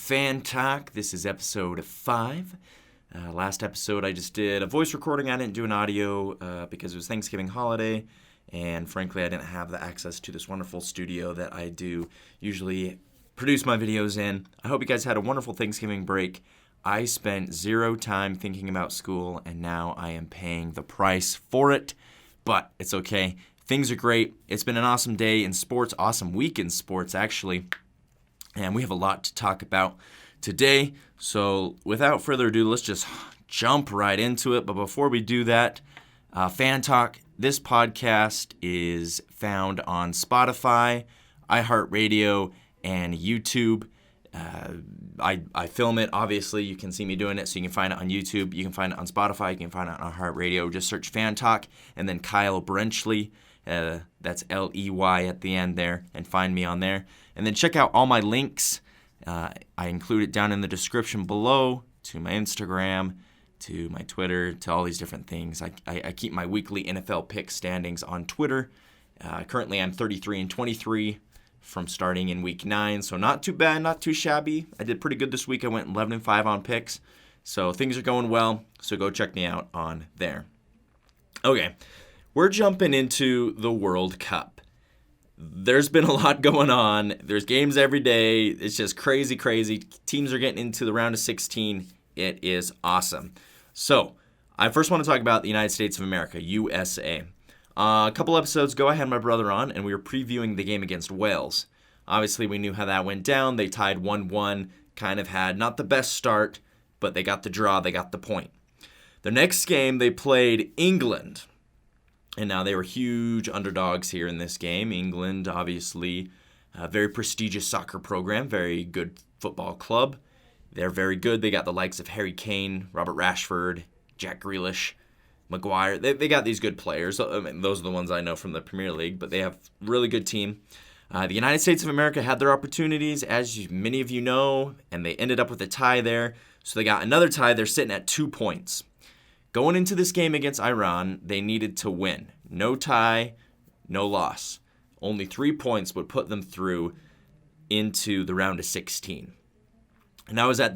Fan Talk. This is episode 5. Last episode I just did a voice recording. I didn't do an audio because it was Thanksgiving holiday, and frankly I didn't have the access to this wonderful studio that I do usually produce my videos in. I hope you guys had a wonderful Thanksgiving break. I spent zero time thinking about school, and now I am paying the price for it, but it's okay. Things are great. It's been an awesome day in sports, awesome week in sports actually, and we have a lot to talk about today. So without further ado, let's just jump right into it. But before we do that, Fan Talk, this podcast is found on Spotify, iHeartRadio, and YouTube. I film it, obviously. You can see me doing it, so you can find it on YouTube. You can find it on Spotify. You can find it on iHeartRadio. Just search Fan Talk and then Kyle Brenchley. That's L-E-Y at the end there, and find me on there. And then check out all my links. I include it down in the description below to my Instagram, to my Twitter, to all these different things. I keep my weekly NFL pick standings on Twitter. Currently, I'm 33-23 from starting in week 9, so not too bad, not too shabby. I did pretty good this week. I went 11-5 on picks, so things are going well. So go check me out on there. Okay, we're jumping into the World Cup. There's been a lot going on. There's games every day. It's just crazy. Teams are getting into the round of 16. It is awesome. So I first want to talk about the United States of America, USA. A couple episodes ago, I had my brother on, and we were previewing the game against Wales. Obviously, we knew how that went down. They tied 1-1, kind of had not the best start, but they got the draw. They got the point. The next game, they played England. And now they were huge underdogs here in this game. England, obviously, a very prestigious soccer program, very good football club. They're very good. They got the likes of Harry Kane, Robert Rashford, Jack Grealish, Maguire. They got these good players. I mean, those are the ones I know from the Premier League, but they have a really good team. The United States of America had their opportunities, as many of you know, and they ended up with a tie there. So they got another tie. They're sitting at 2 points. Going into this game against Iran, they needed to win. No tie, no loss. Only 3 points would put them through into the round of 16. And I was at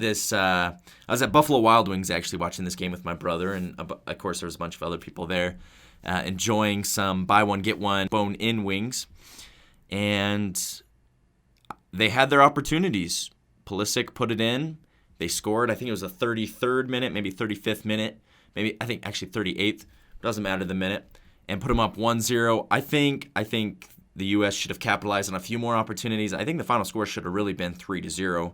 Buffalo Wild Wings actually watching this game with my brother, and of course there was a bunch of other people there enjoying some buy one get one bone-in wings. And they had their opportunities. Pulisic put it in. They scored. I think it was the 33rd minute, maybe 35th minute. Maybe I think actually 38th, doesn't matter the minute, and put them up 1-0. I think the U.S. should have capitalized on a few more opportunities. I think the final score should have really been 3-0.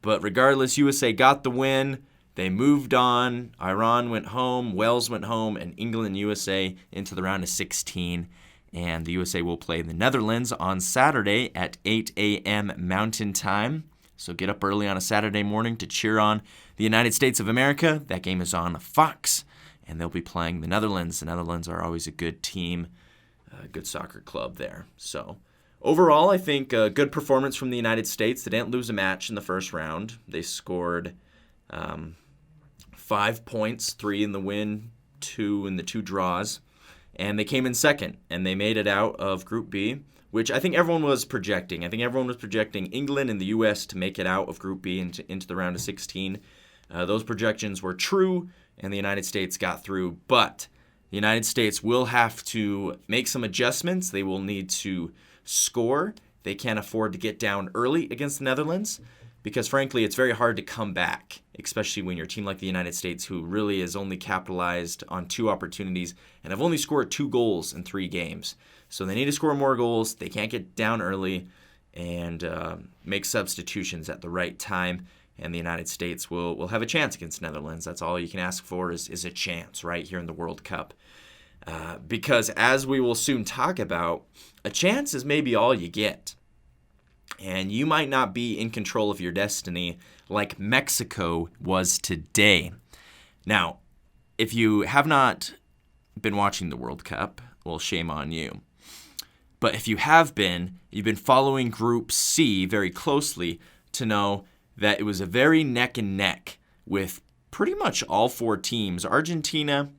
But regardless, USA got the win. They moved on. Iran went home, Wales went home, and England and USA into the round of 16. And the USA will play the Netherlands on Saturday at 8 a.m. Mountain Time. So get up early on a Saturday morning to cheer on the United States of America. That game is on Fox, and they'll be playing the Netherlands. The Netherlands are always a good team, a good soccer club there. So overall, I think a good performance from the United States. They didn't lose a match in the first round. They scored 5 points, 3 in the win, 2 in the 2 draws, and they came in second, and they made it out of Group B, which I think everyone was projecting. I think everyone was projecting England and the U.S. to make it out of Group B into the round of 16. Those projections were true, and the United States got through. But the United States will have to make some adjustments. They will need to score. They can't afford to get down early against the Netherlands because, frankly, it's very hard to come back, especially when you're a team like the United States who really has only capitalized on 2 opportunities and have only scored 2 goals in 3 games. So they need to score more goals. They can't get down early and make substitutions at the right time. And the United States will have a chance against the Netherlands. That's all you can ask for is a chance right here in the World Cup. Because as we will soon talk about, a chance is maybe all you get. And you might not be in control of your destiny like Mexico was today. Now, if you have not been watching the World Cup, well, shame on you. But if you have been, you've been following Group C very closely to know that it was a very neck and neck with pretty much all 4 teams. Argentina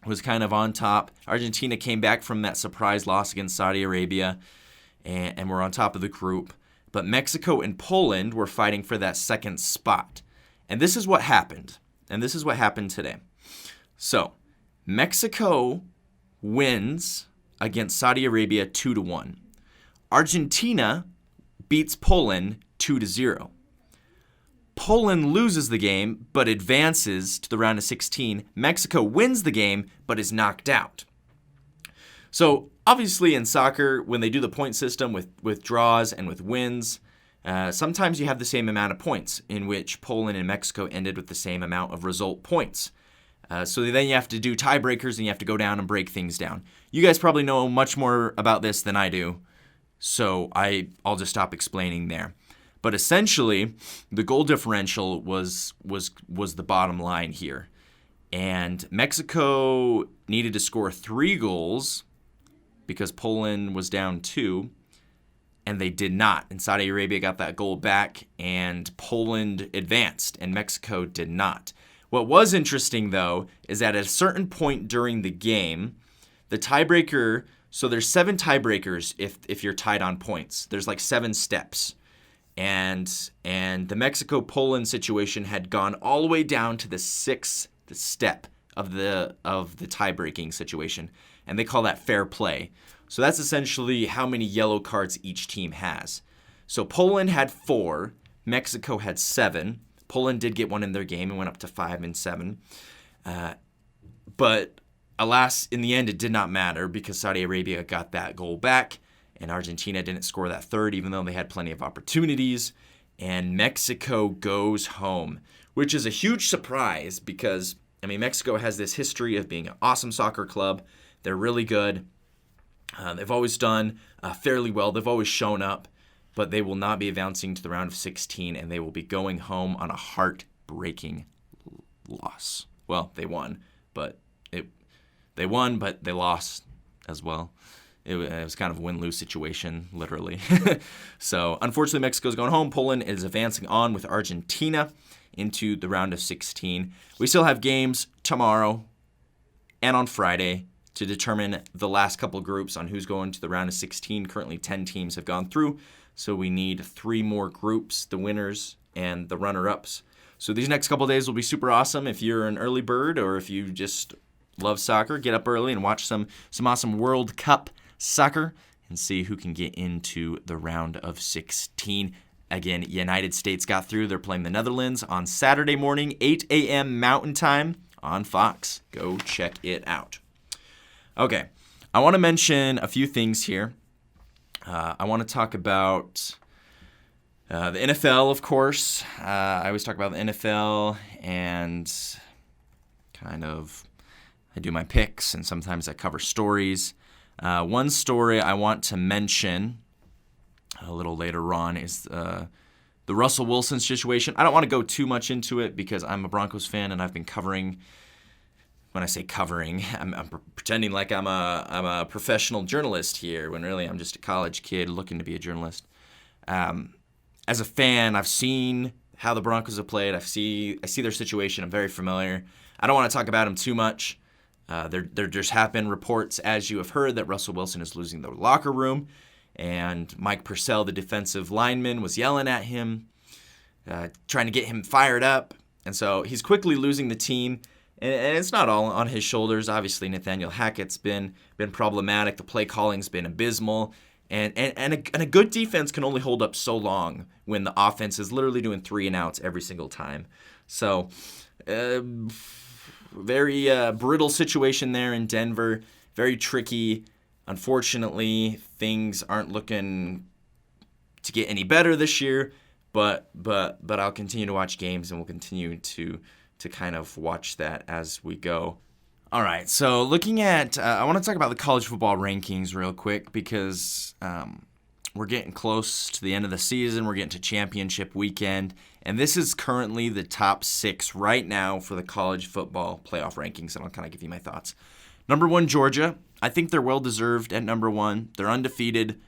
was kind of on top. Argentina came back from that surprise loss against Saudi Arabia and were on top of the group. but Mexico and Poland were fighting for that second spot. And this is what happened. And this is what happened today. So, Mexico wins against Saudi Arabia 2-1. Argentina beats Poland 2-0. Poland loses the game but advances to the round of 16. Mexico wins the game but is knocked out. So obviously in soccer, when they do the point system with draws and with wins, sometimes you have the same amount of points, in which Poland and Mexico ended with the same amount of result points. So then you have to do tiebreakers and you have to go down and break things down. You guys probably know much more about this than I do, so I'll just stop explaining there. But essentially, the goal differential was the bottom line here. And Mexico needed to score 3 goals because Poland was down 2, and they did not. And Saudi Arabia got that goal back, and Poland advanced, and Mexico did not. What was interesting, though, is that at a certain point during the game, the tiebreaker, so there's 7 tiebreakers if you're tied on points. There's like 7 steps. And the Mexico-Poland situation had gone all the way down to the 6th step of the tie-breaking situation. And they call that fair play. So that's essentially how many yellow cards each team has. So Poland had 4, Mexico had 7. Poland did get one in their game and went up to 5 and 7. But alas, in the end, it did not matter because Saudi Arabia got that goal back, and Argentina didn't score that third, even though they had plenty of opportunities. And Mexico goes home, which is a huge surprise because, I mean, Mexico has this history of being an awesome soccer club. They're really good. They've always done fairly well. They've always shown up, but they will not be advancing to the round of 16, and they will be going home on a heartbreaking loss. Well, they won, but they lost as well. It was kind of a win-lose situation, literally. So, unfortunately, Mexico's going home. Poland is advancing on with Argentina into the round of 16. We still have games tomorrow and on Friday to determine the last couple groups on who's going to the round of 16. Currently, 10 teams have gone through, so we need 3 more groups, the winners and the runner-ups. So these next couple days will be super awesome. If you're an early bird or if you just love soccer, get up early and watch some awesome World Cup soccer and see who can get into the round of 16. Again, United States got through. They're playing the Netherlands on Saturday morning, 8 a.m. Mountain Time on Fox. Go check it out. Okay, I want to mention a few things here. I want to talk about the NFL, of course. I always talk about the NFL and kind of I do my picks, and sometimes I cover stories. One story I want to mention a little later on is the Russell Wilson situation. I don't want to go too much into it because I'm a Broncos fan and I've been covering. When I say covering, I'm pretending like I'm a professional journalist here when really I'm just a college kid looking to be a journalist. As a fan, I've seen how the Broncos have played. I see their situation. I'm very familiar. I don't want to talk about them too much. There just have been reports, as you have heard, that Russell Wilson is losing the locker room, and Mike Purcell, the defensive lineman, was yelling at him, trying to get him fired up, and so he's quickly losing the team, and it's not all on his shoulders. Obviously, Nathaniel Hackett's been problematic. The play calling's been abysmal, and a good defense can only hold up so long when the offense is literally doing 3 and outs every single time. So, very brittle situation there in Denver. Very tricky. Unfortunately, things aren't looking to get any better this year. But I'll continue to watch games, and we'll continue to kind of watch that as we go. All right. So looking at, I want to talk about the college football rankings real quick because we're getting close to the end of the season. We're getting to championship weekend. And this is currently the top 6 right now for the college football playoff rankings. And I'll kind of give you my thoughts. Number 1, Georgia. I think they're well-deserved at number 1. They're undefeated.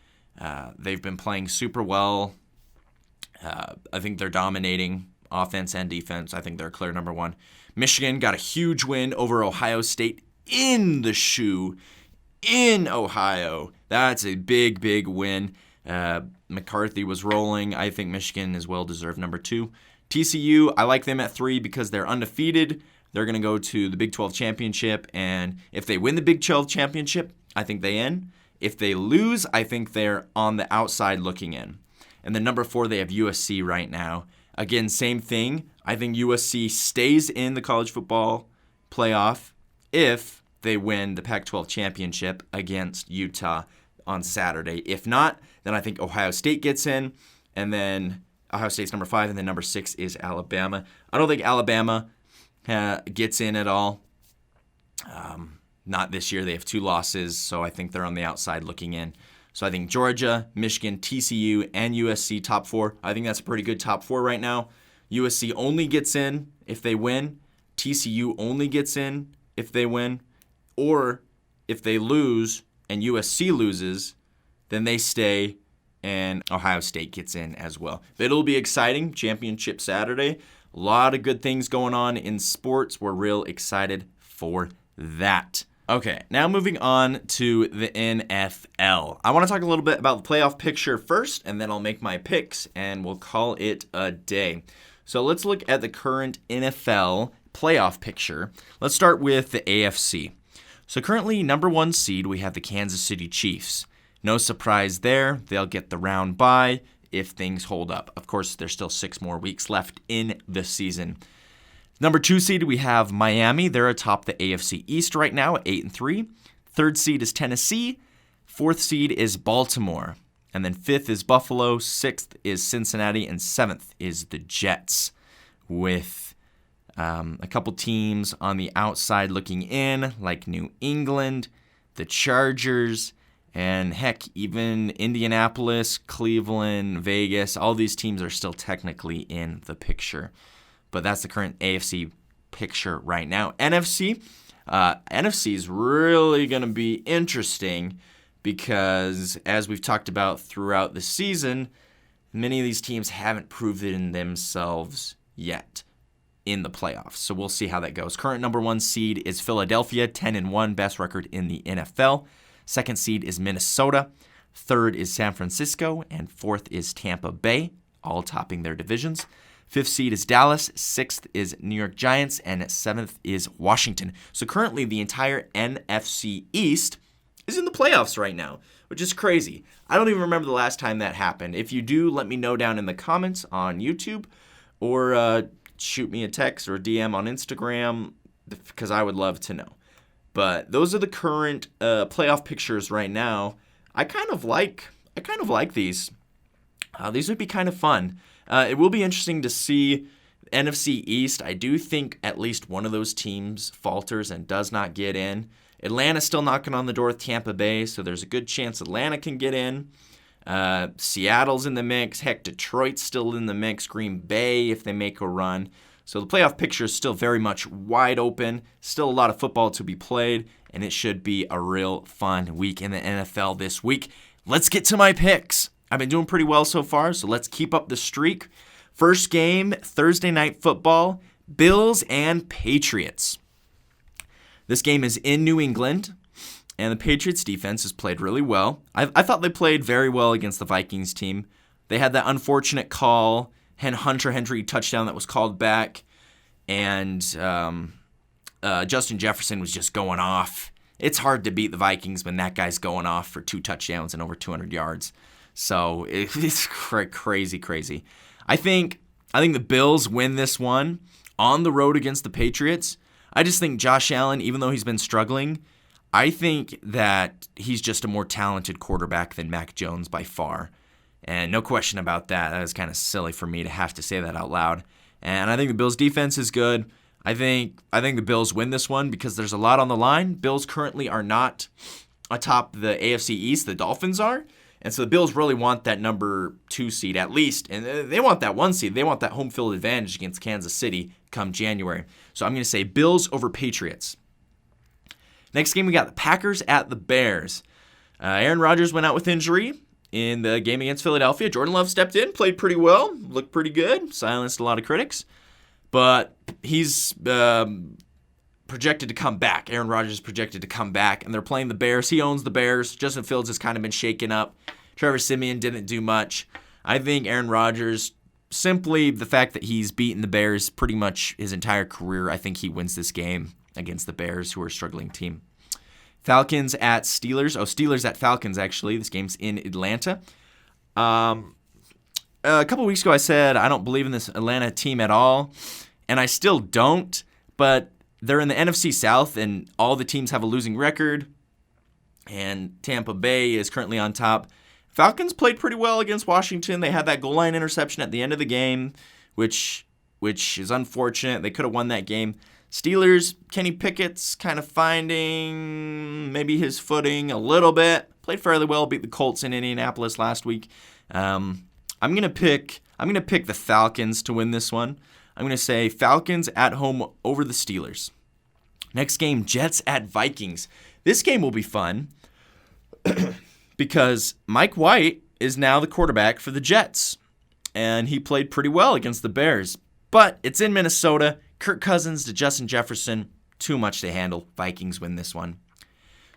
They've been playing super well. I think they're dominating offense and defense. I think they're clear number 1. Michigan got a huge win over Ohio State in the shoe in Ohio. That's a big, big win. McCarthy was rolling. I think Michigan is well-deserved number 2. TCU, I like them at 3 because they're undefeated. They're going to go to the Big 12 championship, and if they win the Big 12 championship, I think they in. If they lose, I think they're on the outside looking in. And then number 4, they have USC right now. Again, same thing. I think USC stays in the college football playoff if they win the Pac-12 championship against Utah on Saturday. If not, then I think Ohio State gets in, and then Ohio State's number 5, and then number 6 is Alabama. I don't think Alabama gets in at all. Not this year. They have 2 losses, so I think they're on the outside looking in. So I think Georgia, Michigan, TCU, and USC top 4. I think that's a pretty good top 4 right now. USC only gets in if they win. TCU only gets in if they win. Or if they lose and USC loses, then they stay and Ohio State gets in as well. But it'll be exciting. Championship Saturday. A lot of good things going on in sports. We're real excited for that. Okay, now moving on to the NFL. I want to talk a little bit about the playoff picture first, and then I'll make my picks, and we'll call it a day. So let's look at the current NFL playoff picture. Let's start with the AFC. So currently, number 1 seed, we have the Kansas City Chiefs. No surprise there. They'll get the round bye if things hold up. Of course, there's still 6 more weeks left in the season. Number 2 seed, we have Miami. They're atop the AFC East right now at 8-3. 3rd seed is Tennessee. 4th seed is Baltimore. And then 5th is Buffalo. 6th is Cincinnati. And 7th is the Jets, with a couple teams on the outside looking in, like New England, the Chargers, and heck, even Indianapolis, Cleveland, Vegas. All these teams are still technically in the picture. But that's the current AFC picture right now. NFC is really going to be interesting because, as we've talked about throughout the season, many of these teams haven't proven themselves yet in the playoffs. So we'll see how that goes. Current number 1 seed is Philadelphia, 10-1, best record in the NFL. 2nd seed is Minnesota. 3rd is San Francisco. And 4th is Tampa Bay, all topping their divisions. 5th seed is Dallas, 6th is New York Giants, and 7th is Washington. So currently the entire NFC East is in the playoffs right now, which is crazy. I don't even remember the last time that happened. If you do, let me know down in the comments on YouTube, or shoot me a text or a DM on Instagram, because I would love to know. But those are the current playoff pictures right now. I kind of like these. These would be kind of fun. It will be interesting to see NFC East. I do think at least one of those teams falters and does not get in. Atlanta's still knocking on the door with Tampa Bay, so there's a good chance Atlanta can get in. Seattle's in the mix. Heck, Detroit's still in the mix. Green Bay, if they make a run. So the playoff picture is still very much wide open. Still a lot of football to be played, and it should be a real fun week in the NFL this week. Let's get to my picks. I've been doing pretty well so far, so let's keep up the streak. First game, Thursday Night Football, Bills and Patriots. This game is in New England, and the Patriots defense has played really well. I thought they played very well against the Vikings team. They had that unfortunate call, Hunter Henry touchdown that was called back, and Justin Jefferson was just going off. It's hard to beat the Vikings when that guy's going off for 2 touchdowns and over 200 yards. So it's crazy. I think the Bills win this one on the road against the Patriots. I just think Josh Allen, even though he's been struggling, I think that he's just a more talented quarterback than Mac Jones by far. And no question about that. That is kind of silly for me to have to say that out loud. And I think the Bills' defense is good. I think the Bills win this one because there's a lot on the line. Bills currently are not atop the AFC East. The Dolphins are. And so the Bills really want that number 2 seed at least. And they want that 1 seed. They want that home field advantage against Kansas City come January. So I'm going to say Bills over Patriots. Next game, we got the Packers at the Bears. Aaron Rodgers went out with injury in the game against Philadelphia. Jordan Love stepped in, played pretty well, looked pretty good, silenced a lot of critics. But he's projected to come back. Aaron Rodgers is projected to come back, and they're playing the Bears. He owns the Bears. Justin Fields has kind of been shaken up. Trevor Siemian didn't do much. I think Aaron Rodgers, simply the fact that he's beaten the Bears pretty much his entire career, I think he wins this game against the Bears, who are a struggling team. Falcons at Steelers. Oh, Steelers at Falcons, actually. This game's in Atlanta. A couple weeks ago, I said I don't believe in this Atlanta team at all, and I still don't, but they're in the NFC South, and all the teams have a losing record, and Tampa Bay is currently on top. Falcons played pretty well against Washington. They had that goal line interception at the end of the game, which is unfortunate. They could have won that game. Steelers, Kenny Pickett's kind of finding maybe his footing a little bit. Played fairly well, beat the Colts in Indianapolis last week. I'm gonna pick the Falcons to win this one. I'm gonna say Falcons at home over the Steelers. Next game, Jets at Vikings. This game will be fun because Mike White is now the quarterback for the Jets, and he played pretty well against the Bears. But it's in Minnesota. Kirk Cousins to Justin Jefferson, too much to handle. Vikings win this one.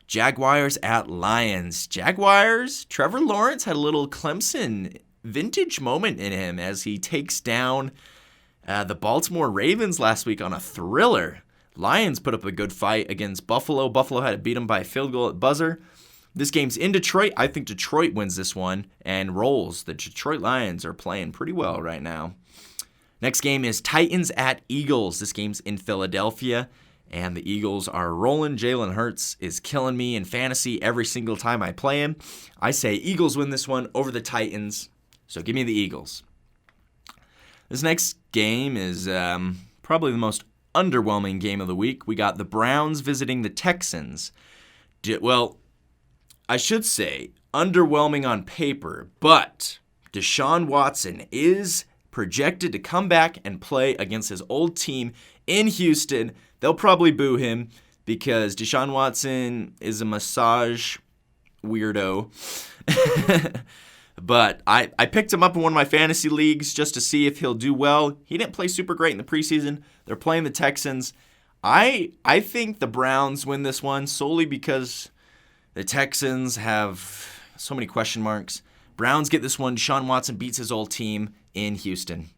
Jaguars at Lions. Jaguars, Trevor Lawrence had a little Clemson vintage moment in him as he takes down the Baltimore Ravens last week on a thriller. Lions put up a good fight against Buffalo. Buffalo had to beat them by a field goal at buzzer. This game's in Detroit. I think Detroit wins this one and rolls. The Detroit Lions are playing pretty well right now. Next game is Titans at Eagles. This game's in Philadelphia, and the Eagles are rolling. Jalen Hurts is killing me in fantasy every single time I play him. I say Eagles win this one over the Titans, so give me the Eagles. This next game is probably the most underwhelming game of the week. We got the Browns visiting the Texans. Well, I should say underwhelming on paper, but Deshaun Watson is projected to come back and play against his old team in Houston. They'll probably boo him because Deshaun Watson is a massage weirdo. But I picked him up in one of my fantasy leagues just to see if he'll do well. He didn't play super great in the preseason. They're playing the Texans. I think the Browns win this one solely because the Texans have so many question marks. Browns get this one. Deshaun Watson beats his old team in Houston.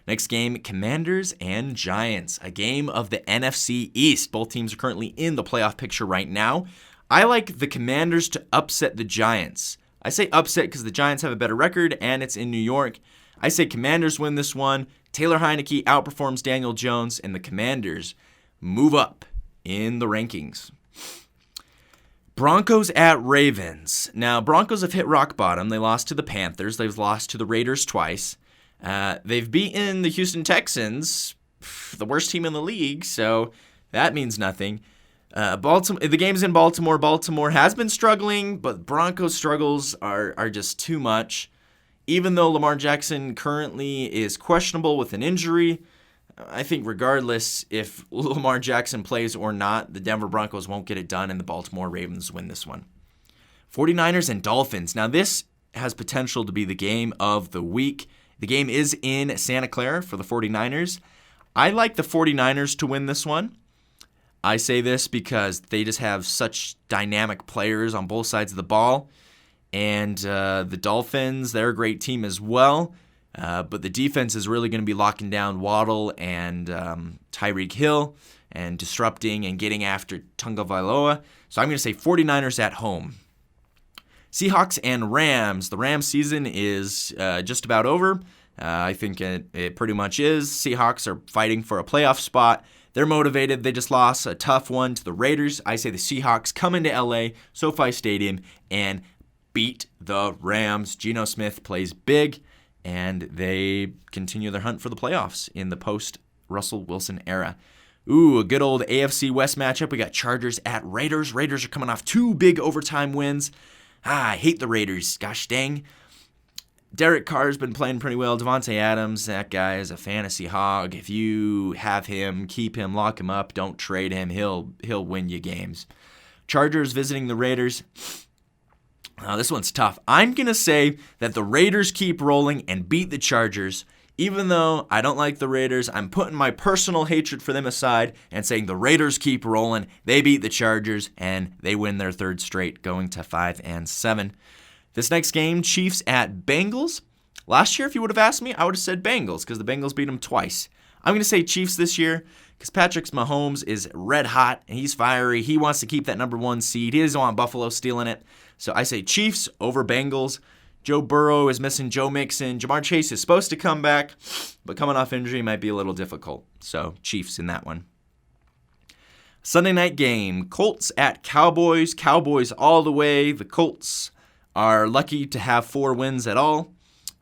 Next game, Commanders and Giants, a game of the NFC East. Both teams are currently in the playoff picture right now. I like the Commanders to upset the Giants. I say upset because the Giants have a better record and it's in New York. I say Commanders win this one. Taylor Heineke outperforms Daniel Jones, and the Commanders move up in the rankings. Broncos at Ravens. Now, Broncos have hit rock bottom. They lost to the Panthers. They've lost to the Raiders twice. They've beaten the Houston Texans, the worst team in the league, so that means nothing. The game's in Baltimore. Baltimore has been struggling, but Broncos' struggles are just too much. Even though Lamar Jackson currently is questionable with an injury, I think regardless if Lamar Jackson plays or not, the Denver Broncos won't get it done, and the Baltimore Ravens win this one. 49ers and Dolphins. Now, this has potential to be the game of the week. The game is in Santa Clara for the 49ers. I like the 49ers to win this one. I say this because they just have such dynamic players on both sides of the ball. And the Dolphins, they're a great team as well. But the defense is really going to be locking down Waddle and Tyreek Hill and disrupting and getting after Tagovailoa. So I'm going to say 49ers at home. Seahawks and Rams. The Rams season is just about over. I think it pretty much is. Seahawks are fighting for a playoff spot. They're motivated. They just lost a tough one to the Raiders. I say the Seahawks come into LA, SoFi Stadium, and beat the Rams. Geno Smith plays big, and they continue their hunt for the playoffs in the post-Russell Wilson era. Ooh, a good old AFC West matchup. We got Chargers at Raiders. Raiders are coming off 2 big overtime wins. I hate the Raiders. Gosh dang. Derek Carr's been playing pretty well. Devontae Adams, that guy is a fantasy hog. If you have him, keep him, lock him up, don't trade him. He'll win you games. Chargers visiting the Raiders. This one's tough. I'm going to say that the Raiders keep rolling and beat the Chargers. Even though I don't like the Raiders, I'm putting my personal hatred for them aside and saying the Raiders keep rolling. They beat the Chargers, and they win their 3rd straight, going to 5-7. This next game, Chiefs at Bengals. Last year, if you would have asked me, I would have said Bengals because the Bengals beat them twice. I'm going to say Chiefs this year because Patrick Mahomes is red hot and he's fiery. He wants to keep that number 1 seed. He doesn't want Buffalo stealing it. So I say Chiefs over Bengals. Joe Burrow is missing Joe Mixon. Jamar Chase is supposed to come back, but coming off injury might be a little difficult. So Chiefs in that one. Sunday night game, Colts at Cowboys. Cowboys all the way. The Colts are lucky to have 4 wins at all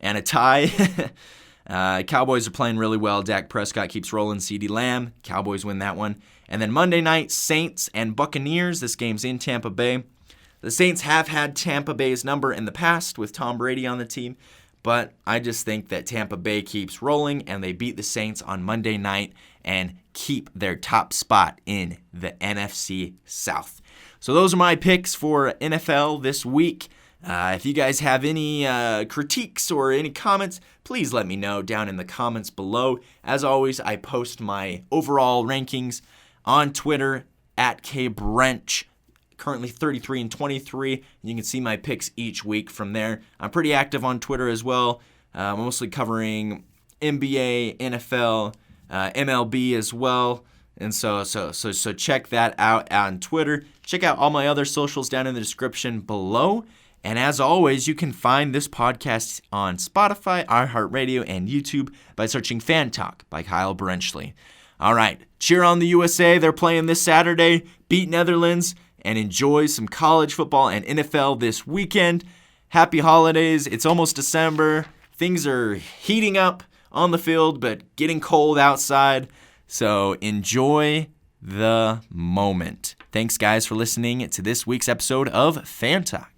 and a tie. Cowboys are playing really well. Dak Prescott keeps rolling. CeeDee Lamb. Cowboys win that one. And then Monday night, Saints and Buccaneers. This game's in Tampa Bay. The Saints have had Tampa Bay's number in the past with Tom Brady on the team, but I just think that Tampa Bay keeps rolling and they beat the Saints on Monday night and keep their top spot in the NFC South. So those are my picks for NFL this week. If you guys have any critiques or any comments, please let me know down in the comments below. As always, I post my overall rankings on Twitter at KBrench. Currently 33 and 23. You can see my picks each week from there. I'm pretty active on Twitter as well. I'm mostly covering NBA, NFL, MLB as well. And so check that out on Twitter. Check out all my other socials down in the description below. And as always, you can find this podcast on Spotify, iHeartRadio, and YouTube by searching Fan Talk by Kyle Brenchley. All right, cheer on the USA. They're playing this Saturday. Beat Netherlands. And enjoy some college football and NFL this weekend. Happy holidays. It's almost December. Things are heating up on the field, but getting cold outside. So enjoy the moment. Thanks, guys, for listening to this week's episode of Fan Talk.